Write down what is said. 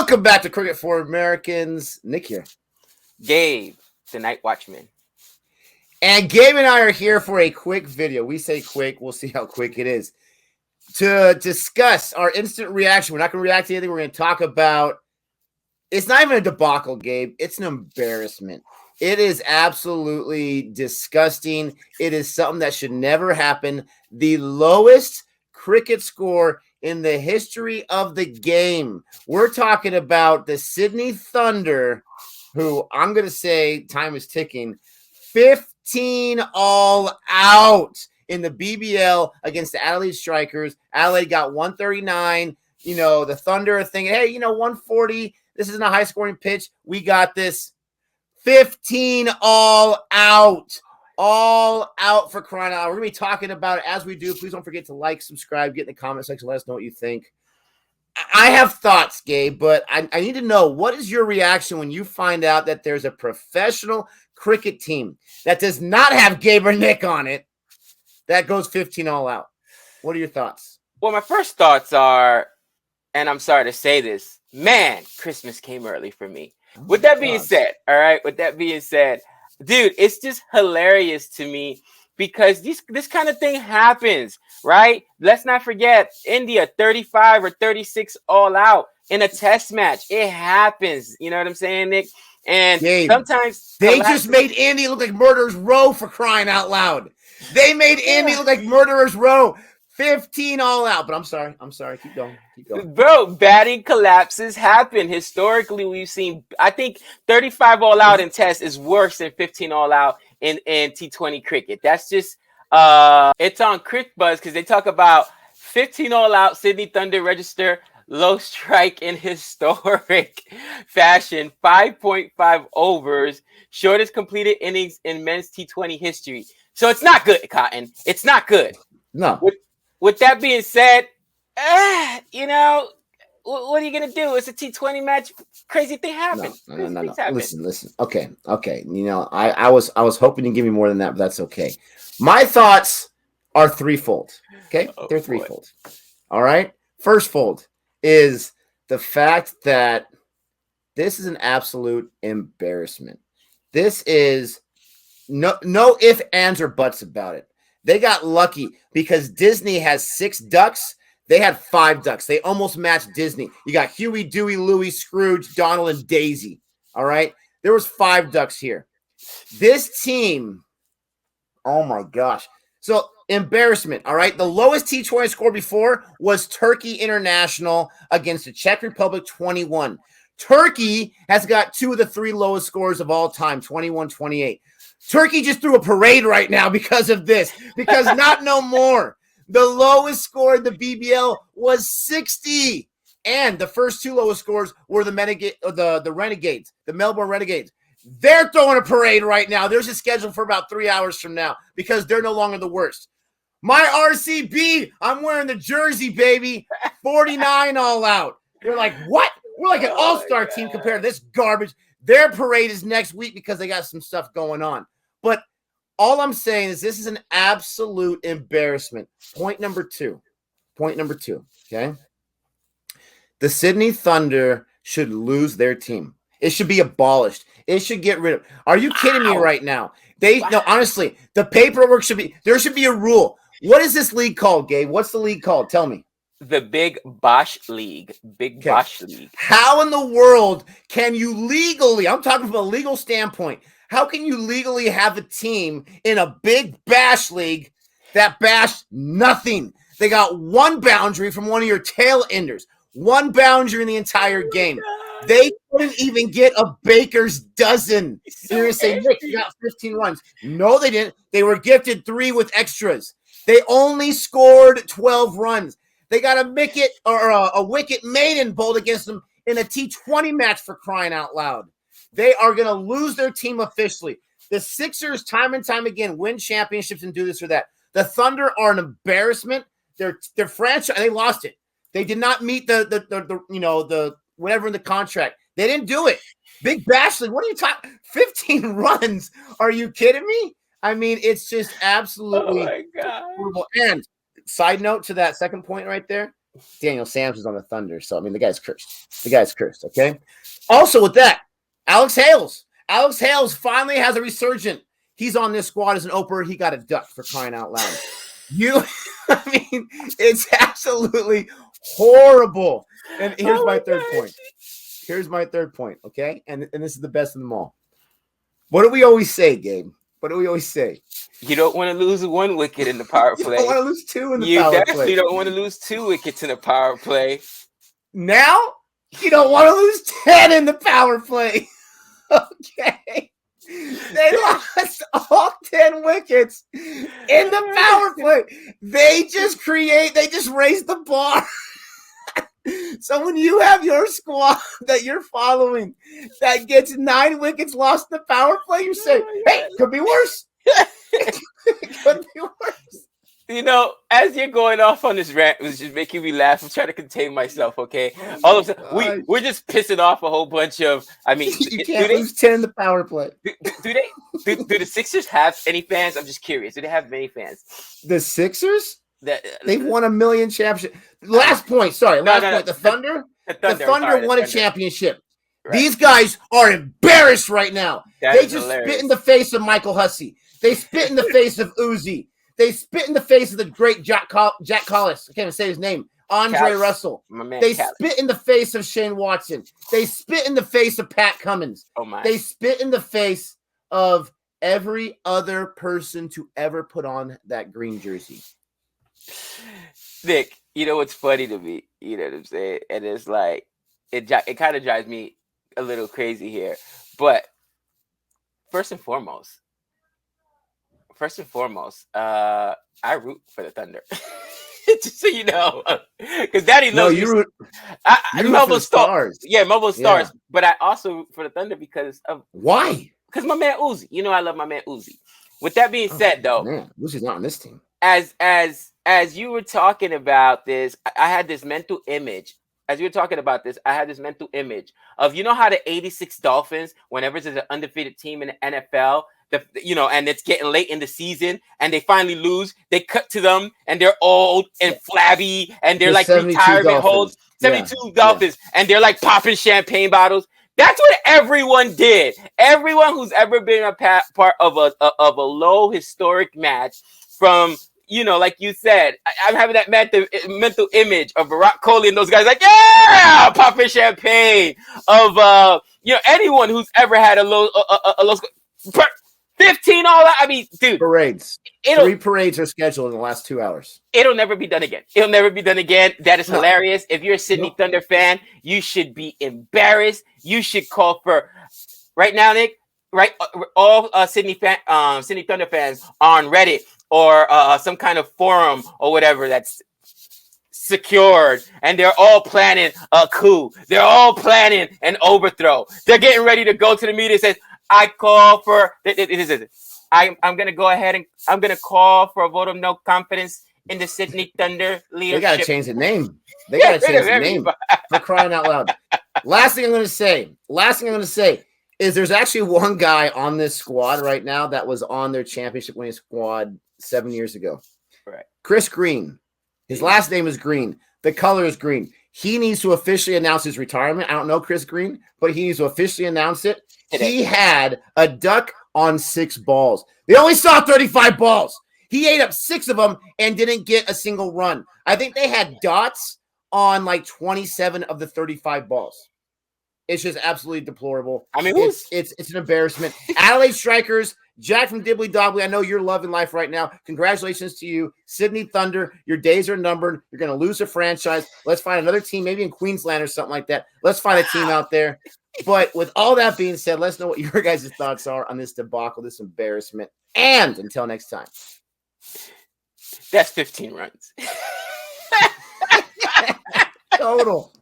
Welcome back to Cricket for Americans. Nick here. Gabe, the Night Watchman. And Gabe and I are here for a quick video. We say quick. We'll see how quick it is. To discuss our instant reaction. We're not going to react to anything. We're going to talk about, it's not even a debacle, Gabe. It's an embarrassment. It is absolutely disgusting. It is something that should never happen. The lowest cricket score in the history of the game. We're talking about the Sydney Thunder, who I'm going to say time is ticking, 15 all out in the BBL against the Adelaide Strikers. Adelaide got 139. The Thunder are thinking, hey, 140. This isn't a high-scoring pitch. We got this. 15 all out. All out, for crying out loud. We're going to be talking about it as we do. Please don't forget to like, subscribe, get in the comment section. Let us know what you think. I have thoughts, Gabe, but I need to know, what is your reaction when you find out that there's a professional cricket team that does not have Gabe or Nick on it that goes 15 all out? What are your thoughts? Well, my first thoughts are, and I'm sorry to say this, man, Christmas came early for me. With that being said, dude, it's just hilarious to me because this kind of thing happens, right? Let's not forget India 35 or 36 all out in a test match. It happens. You know what I'm saying, Nick? And Gabe, sometimes they just made India look like Murderers Row, for crying out loud. They made India look like Murderers Row. 15 all out, but I'm sorry. Keep going. Bro, batting collapses happen. Historically, we've seen, I think 35 all out in test is worse than 15 all out in T20 cricket. That's just, it's on Crick Buzz because they talk about 15 all out, Sydney Thunder register low strike in historic fashion, 5.5 overs, shortest completed innings in men's T20 history. So it's not good, Cotton. It's not good. No. With that being said, what are you going to do? It's a T20 match. Crazy thing happens. No. Listen. Okay. I was hoping to give me more than that, but that's okay. My thoughts are threefold. Okay? They're threefold. All right? First fold is the fact that this is an absolute embarrassment. This is no ifs, ands, or buts about it. They got lucky because Disney has 6 ducks. They had 5 ducks. They almost matched Disney. You got Huey, Dewey, Louie, Scrooge, Donald, and Daisy. All right? There was 5 ducks here. This team, oh my gosh. So, embarrassment, all right? The lowest T20 score before was Turkey International against the Czech Republic, 21. Turkey has got 2 of the 3 lowest scores of all time, 21-28. Turkey just threw a parade right now because of this, because not no more. The lowest score in the BBL was 60, and the first 2 lowest scores were the Renegades, the Melbourne Renegades. They're throwing a parade right now. There's a schedule for about 3 hours from now because they're no longer the worst. My RCB, I'm wearing the jersey, baby, 49 all out. They're like, what? We're like an all-star team compared to this garbage. Their parade is next week because they got some stuff going on. But all I'm saying is this is an absolute embarrassment. Point number two, okay? The Sydney Thunder should lose their team. It should be abolished. It should get rid of. Are you kidding me right now? No, honestly, the paperwork there should be a rule. What is this league called, Gabe? What's the league called? Tell me. The Big Bosh League. Bosh League. How in the world can you legally, I'm talking from a legal standpoint, how can you legally have a team in a Big Bash League that bashed nothing? They got 1 boundary from one of your tail enders. 1 boundary in the entire game. They couldn't even get a baker's dozen. You're going to say, Nick, you got 15 runs. No, they didn't. They were gifted 3 with extras. They only scored 12 runs. They got a wicket or a wicket maiden bowled against them in a T20 match, for crying out loud. They are going to lose their team officially. The Sixers, time and time again, win championships and do this or that. The Thunder are an embarrassment. Their franchise, they lost it. They did not meet the whatever in the contract. They didn't do it. Big Bash League, what are you talking? 15 runs? Are you kidding me? I mean, it's just absolutely horrible. And side note to that second point right there, Daniel Samson's on the Thunder. So, I mean, the guy's cursed. The guy's cursed, okay? Also, with that, Alex Hales. Alex Hales finally has a resurgent. He's on this squad as an opener. He got a duck for crying out loud. I mean, it's absolutely horrible. And here's my third point. Here's my third point, okay? And this is the best of them all. What do we always say, Gabe? What do we always say? You don't want to lose 1 wicket in the power play. You don't want to lose 2 in the you power play. You definitely don't want to lose 2 wickets in the power play. Now, you don't want to lose 10 in the power play. Okay. They lost all 10 wickets in the power play. They just raise the bar. So when you have your squad that you're following that gets 9 wickets lost in the power play, you say, hey, could be worse. Could be worse. You know, as you're going off on this rant, it was just making me laugh. I'm trying to contain myself, okay? All of a sudden, we're just pissing off a whole bunch of, I mean, you can't lose 10 in the power play. Do the Sixers have any fans? I'm just curious. Do they have many fans? The Sixers? They've won a million championships. Last point. The Thunder. The Thunder won a championship. Right. These guys are embarrassed right now. They just spit in the face of Michael Hussey. They spit in the face of Uzi. They spit in the face of the great Jack Collis. I can't even say his name. Andre Russell. They spit in the face of Shane Watson. They spit in the face of Pat Cummins. Oh my. They spit in the face of every other person to ever put on that green jersey. Nick, you know what's funny to me? You know what I'm saying? And it's like, it kind of drives me a little crazy here. But first and foremost, I root for the Thunder. Just so you know, because Daddy knows you Melville Stars. Yeah, Melville Stars. Yeah. But I also root for the Thunder because of why? Because my man Uzi. You know, I love my man Uzi. With that being said, though, man, Uzi's not on this team. As you were talking about this, I had this mental image. As you were talking about this, I had this mental image of, you know how the 86 Dolphins, whenever there's an undefeated team in the NFL, and it's getting late in the season and they finally lose, they cut to them and they're old and flabby and they're like retirement holds. 72 Dolphins, and they're like popping champagne bottles. That's what everyone did. Everyone who's ever been a part of a low historic match from, like you said, I'm having that mental image of Virat Kohli and those guys like, yeah, popping champagne. Of anyone who's ever had a low 15 all out. I mean, dude, parades. 3 parades are scheduled in the last 2 hours. It'll never be done again. That is hilarious. If you're a Sydney Thunder fan, you should be embarrassed. You should call for right now, Nick. Right, all Sydney Thunder fans on Reddit or some kind of forum or whatever that's secured, and they're all planning a coup. They're all planning an overthrow. They're getting ready to go to the media and say, I call for I'm going to go ahead and I'm going to call for a vote of no confidence in the Sydney Thunder leadership. They got to change the name. They got to change the name for crying out loud. Last thing I'm going to say is there's actually one guy on this squad right now that was on their championship winning squad 7 years ago. Right. Chris Green. His last name is Green. The color is green. He needs to officially announce his retirement. I don't know Chris Green, but he needs to officially announce it. He had a duck on 6 balls. They only saw 35 balls. He ate up 6 of them and didn't get a single run. I think they had dots on like 27 of the 35 balls. It's just absolutely deplorable. I mean, it's an embarrassment. Adelaide Strikers, Jack from Dibbly Dobbly, I know you're loving life right now. Congratulations to you. Sydney Thunder, your days are numbered. You're going to lose a franchise. Let's find another team, maybe in Queensland or something like that. Let's find a team out there. But with all that being said, let's know what your guys' thoughts are on this debacle, this embarrassment. And until next time. That's 15 runs. Total.